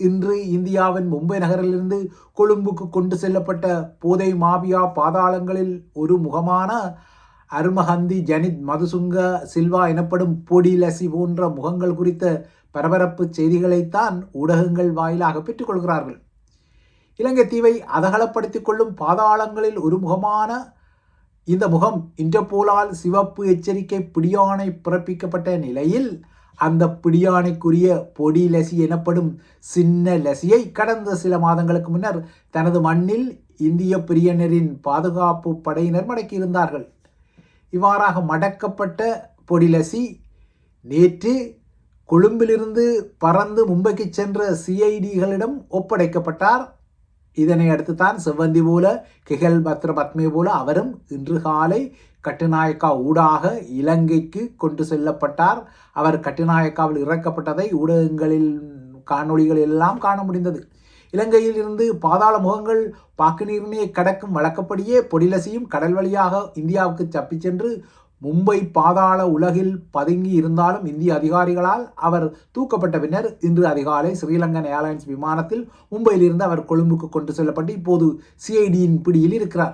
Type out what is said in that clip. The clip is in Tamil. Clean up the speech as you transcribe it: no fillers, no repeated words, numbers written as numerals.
இன்று இந்தியாவின் மும்பை நகரிலிருந்து கொழும்புக்கு கொண்டு செல்லப்பட்ட போதை மாபியா பாதாளங்களில் ஒரு முகமான அருமஹந்தி ஜனித் மதுசுங்க சில்வா எனப்படும் பொடிலசி போன்ற முகங்கள் குறித்த பரபரப்பு செய்திகளைத்தான் ஊடகங்கள் வாயிலாக பெற்றுக்கொள்கிறார்கள். இலங்கை தீவை அதகலப்படுத்திக் கொள்ளும் பாதாளங்களில் ஒரு முகமான இந்த முகம் இன்டர்போலால் சிவப்பு எச்சரிக்கை பிடியாணை பிறப்பிக்கப்பட்ட நிலையில் அந்த பிடியாணைக்குரிய பொடி லசி எனப்படும் சின்ன லசியை கடந்த சில மாதங்களுக்கு முன்னர் தனது மண்ணில் இந்திய பிரியனரின் பாதுகாப்பு படையினர் மடக்கியிருந்தார்கள். இவ்வாறாக மடக்கப்பட்ட பொடிலசி நேற்று கொழும்பிலிருந்து பறந்து மும்பைக்கு சென்ற சிஐடிகளிடம் ஒப்படைக்கப்பட்டார். இதனை அடுத்து தான் செவ்வந்தி போல கிகல் பத்ர பத்மே போல அவரும் இன்று காலை கட்டுநாயக்கா ஊடாக இலங்கைக்கு கொண்டு செல்லப்பட்டார். அவர் கட்டுநாயக்காவில் இறக்கப்பட்டதை ஊடகங்களில் காணொளிகள் எல்லாம் காண முடிந்தது. இலங்கையில் இருந்து பாதாள முகங்கள் பாக்குநீரினை கடக்கும் வழக்கப்படியே பொடிலசியும் கடல் வழியாக இந்தியாவுக்கு தப்பிச் சென்று மும்பை பாதாள உலகில் பதுங்கி இருந்தாலும் இந்திய அதிகாரிகளால் அவர் தூக்கப்பட்ட பின்னர் இன்று அதிகாலை ஸ்ரீலங்கன் ஏர்லைன்ஸ் விமானத்தில் மும்பையிலிருந்து அவர் கொழும்புக்கு கொண்டு செல்லப்பட்டு இப்போது சிஐடியின் பிடியில் இருக்கிறார்.